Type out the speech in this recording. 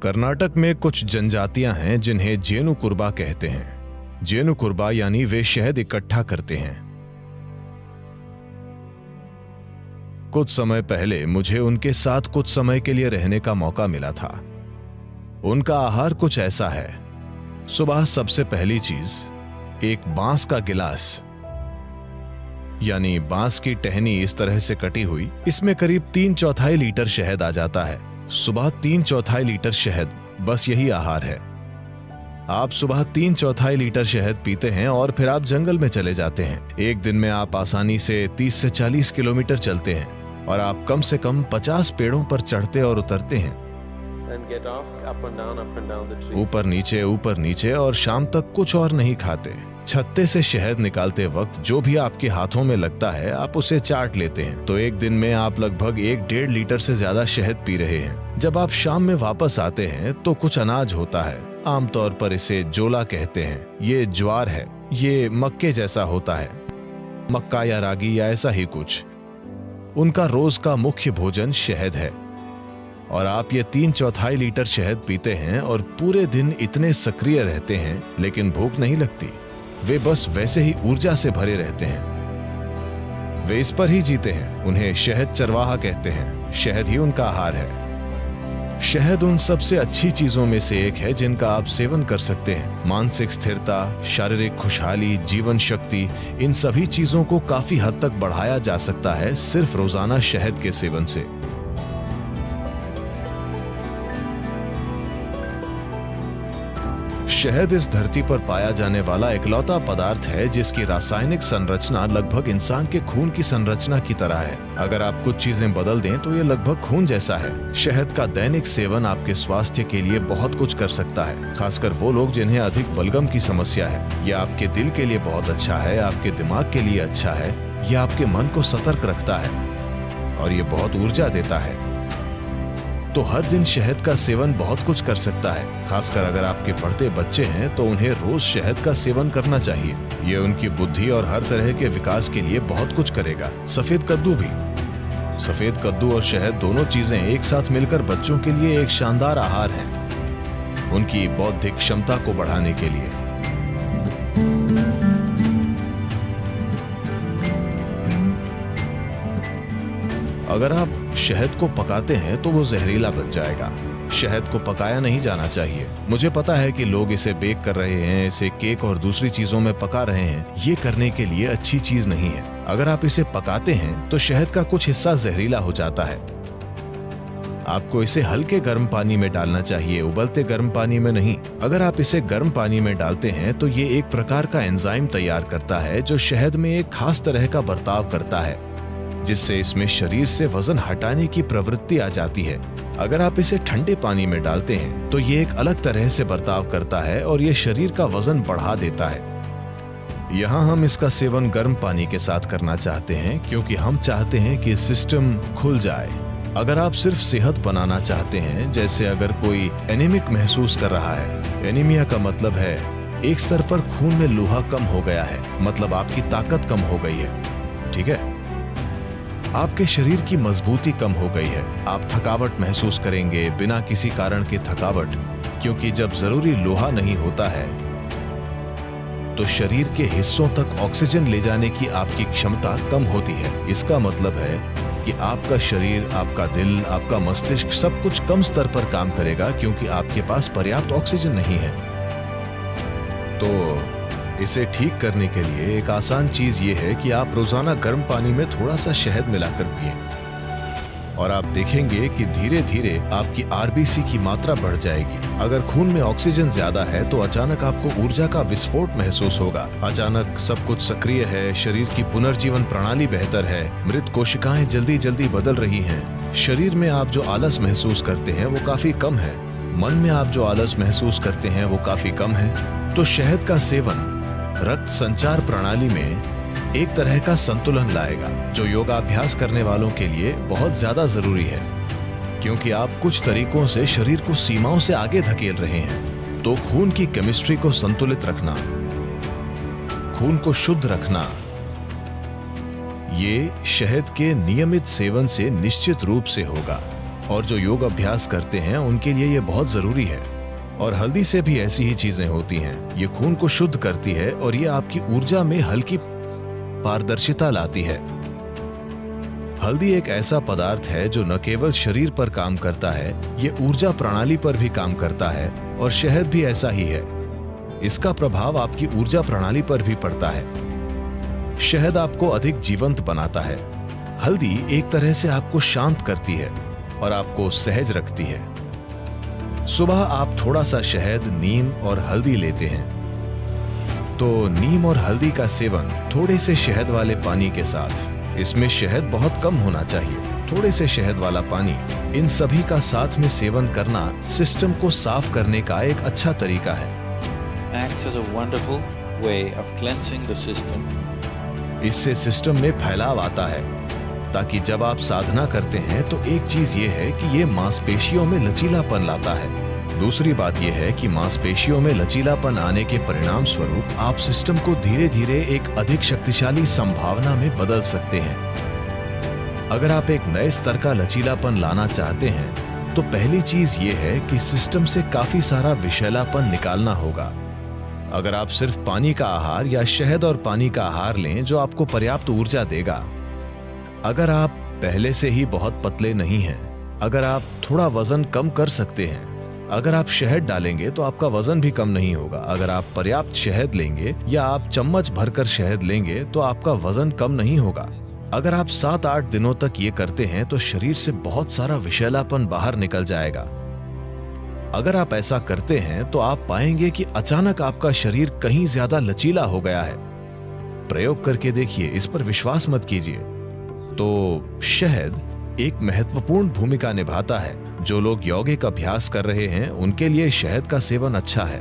कर्नाटक में कुछ जनजातियां हैं जिन्हें जेनु कुर्बा कहते हैं। जेनु कुर्बा यानी वे शहद इकट्ठा करते हैं। कुछ समय पहले मुझे उनके साथ कुछ समय के लिए रहने का मौका मिला था। उनका आहार कुछ ऐसा है। सुबह सबसे पहली चीज एक बांस का गिलास, यानी बांस की टहनी इस तरह से कटी हुई, इसमें करीब 3/4 लीटर शहद आ जाता है। सुबह 3/4 लीटर शहद, बस यही आहार है। आप सुबह 3/4 लीटर शहद पीते हैं और फिर आप जंगल में चले जाते हैं। एक दिन में आप आसानी से 30 से 40 किलोमीटर चलते हैं और आप कम से कम 50 पेड़ों पर चढ़ते और उतरते हैं, ऊपर नीचे, और शाम तक कुछ और नहीं खाते। छत्ते से शहद निकालते वक्त जो भी आपके हाथों में लगता है आप उसे चाट लेते हैं। तो एक दिन में आप लगभग 1-1.5 लीटर से ज्यादा शहद पी रहे हैं। जब आप शाम में वापस आते हैं तो कुछ अनाज होता है, आमतौर पर इसे जोला कहते हैं। ये ज्वार है, ये मक्के जैसा होता है, मक्का या रागी या ऐसा ही कुछ। उनका रोज का मुख्य भोजन शहद है और आप ये 3/4 लीटर शहद पीते हैं और पूरे दिन इतने सक्रिय रहते हैं, लेकिन भूख नहीं लगती। वे बस वैसे ही ऊर्जा से भरे रहते हैं। वे इस पर ही जीते हैं। उन्हें शहद चरवाहा कहते हैं। शहद ही उनका आहार है। शहद उन सबसे अच्छी चीजों में से एक है जिनका आप सेवन कर सकते हैं। मानसिक स्थिरता, शारीरिक खुशहाली, जीवन शक्ति, इन सभी चीजों को काफी हद तक बढ़ाया जा सकता है सिर्फ रोजाना शहद के सेवन से। शहद इस धरती पर पाया जाने वाला इकलौता पदार्थ है जिसकी रासायनिक संरचना लगभग इंसान के खून की संरचना की तरह है। अगर आप कुछ चीजें बदल दें तो ये लगभग खून जैसा है। शहद का दैनिक सेवन आपके स्वास्थ्य के लिए बहुत कुछ कर सकता है, खासकर वो लोग जिन्हें अधिक बलगम की समस्या है। यह आपके दिल के लिए बहुत अच्छा है, आपके दिमाग के लिए अच्छा है, यह आपके मन को सतर्क रखता है और ये बहुत ऊर्जा देता है। तो हर दिन शहद का सेवन बहुत कुछ कर सकता है। खासकर अगर आपके पढ़ते बच्चे हैं तो उन्हें रोज शहद का सेवन करना चाहिए। ये उनकी बुद्धि और हर तरह के विकास के लिए बहुत कुछ करेगा। सफेद कद्दू भी। सफेद कद्दू और शहद दोनों चीजें एक साथ मिलकर बच्चों के लिए एक शानदार आहार है, उनकी बौद्धिक क्षमता को बढ़ाने के लिए। अगर आप शहद को पकाते हैं तो वो जहरीला बन जाएगा। शहद को पकाया नहीं जाना चाहिए। मुझे पता है कि लोग इसे बेक कर रहे हैं, इसे केक और दूसरी चीजों में पका रहे हैं। ये करने के लिए अच्छी चीज नहीं है। अगर आप इसे पकाते हैं तो शहद का कुछ हिस्सा जहरीला हो जाता है। आपको इसे हल्के गर्म पानी में डालना चाहिए, उबलते गर्म पानी में नहीं। अगर आप इसे गर्म पानी में डालते हैं तो ये एक प्रकार का एंजाइम तैयार करता है जो शहद में एक खास तरह का बर्ताव करता है, जिससे इसमें शरीर से वजन हटाने की प्रवृत्ति आ जाती है। अगर आप इसे ठंडे पानी में डालते हैं तो ये एक अलग तरह से बर्ताव करता है और ये शरीर का वजन बढ़ा देता है। यहाँ हम इसका सेवन गर्म पानी के साथ करना चाहते हैं क्योंकि हम चाहते हैं कि सिस्टम खुल जाए। अगर आप सिर्फ सेहत बनाना चाहते हैं, जैसे अगर कोई एनीमिक महसूस कर रहा है, एनीमिया का मतलब है एक स्तर पर खून में लोहा कम हो गया है, मतलब आपकी ताकत कम हो गई है, ठीक है, आपके शरीर की मजबूती कम हो गई है, आप थकावट महसूस करेंगे बिना किसी कारण की थकावट, क्योंकि जब जरूरी लोहा नहीं होता है तो शरीर के हिस्सों तक ऑक्सीजन ले जाने की आपकी क्षमता कम होती है। इसका मतलब है कि आपका शरीर, आपका दिल, आपका मस्तिष्क सब कुछ कम स्तर पर काम करेगा क्योंकि आपके पास पर्याप्त ऑक्सीजन नहीं है। तो इसे ठीक करने के लिए एक आसान चीज ये है कि आप रोजाना गर्म पानी में थोड़ा सा शहद मिलाकर पिएं और आप देखेंगे कि धीरे धीरे आपकी आरबीसी की मात्रा बढ़ जाएगी। अगर खून में ऑक्सीजन ज्यादा है तो अचानक आपको ऊर्जा का विस्फोट महसूस होगा। अचानक सब कुछ सक्रिय है, शरीर की पुनर्जीवन प्रणाली बेहतर है, मृत कोशिकाएं जल्दी जल्दी बदल रही हैं। शरीर में आप जो आलस महसूस करते हैं वो काफी कम है, मन में आप जो आलस महसूस करते हैं वो काफी कम है। तो शहद का सेवन रक्त संचार प्रणाली में एक तरह का संतुलन लाएगा, जो योगाभ्यास करने वालों के लिए बहुत ज्यादा जरूरी है, क्योंकि आप कुछ तरीकों से शरीर को सीमाओं से आगे धकेल रहे हैं। तो खून की केमिस्ट्री को संतुलित रखना, खून को शुद्ध रखना, ये शहद के नियमित सेवन से निश्चित रूप से होगा और जो योग अभ्यास करते हैं उनके लिए ये बहुत जरूरी है। और हल्दी से भी ऐसी ही चीजें होती हैं। ये खून को शुद्ध करती है और ये आपकी ऊर्जा में हल्की पारदर्शिता लाती है। हल्दी एक ऐसा पदार्थ है जो न केवल शरीर पर काम करता है, ये ऊर्जा प्रणाली पर भी काम करता है। और शहद भी ऐसा ही है, इसका प्रभाव आपकी ऊर्जा प्रणाली पर भी पड़ता है। शहद आपको अधिक जीवंत बनाता है। हल्दी एक तरह से आपको शांत करती है और आपको सहज रखती है। सुबह आप थोड़ा सा शहद, नीम और हल्दी लेते हैं, तो नीम और हल्दी का सेवन थोड़े से शहद वाले पानी के साथ, इसमें शहद बहुत कम होना चाहिए, थोड़े से शहद वाला पानी, इन सभी का साथ में सेवन करना सिस्टम को साफ करने का एक अच्छा तरीका है। Acts as a wonderful way of cleansing the system. इससे सिस्टम में फैलाव आता है, ताकि जब आप साधना करते हैं तो एक चीज ये है कि ये मांसपेशियों में लचीलापन लाता है। दूसरी बात यह है कि मांसपेशियों में लचीलापन आने के परिणाम स्वरूप आप सिस्टम को धीरे धीरे एक अधिक शक्तिशाली संभावना में बदल सकते हैं। अगर आप एक नए स्तर का लचीलापन लाना चाहते हैं तो पहली चीज ये है कि सिस्टम से काफी सारा विषैलापन निकालना होगा। अगर आप सिर्फ पानी का आहार या शहद और पानी का आहार लें जो आपको पर्याप्त ऊर्जा देगा, अगर आप पहले से ही बहुत पतले नहीं हैं, अगर आप थोड़ा वजन कम कर सकते हैं, अगर आप शहद डालेंगे तो आपका वजन भी कम नहीं होगा। अगर आप पर्याप्त शहद लेंगे या आप चम्मच भरकर शहद लेंगे तो आपका वजन कम नहीं होगा। अगर आप 7-8 दिनों तक ये करते हैं तो शरीर से बहुत सारा विषैलापन बाहर निकल जाएगा। अगर आप ऐसा करते हैं तो आप पाएंगे कि अचानक आपका शरीर कहीं ज्यादा लचीला हो गया है। प्रयोग करके देखिए, इस पर विश्वास मत कीजिए। तो शहद एक महत्वपूर्ण भूमिका निभाता है। जो लोग यौगिक अभ्यास कर रहे हैं उनके लिए शहद का सेवन अच्छा है।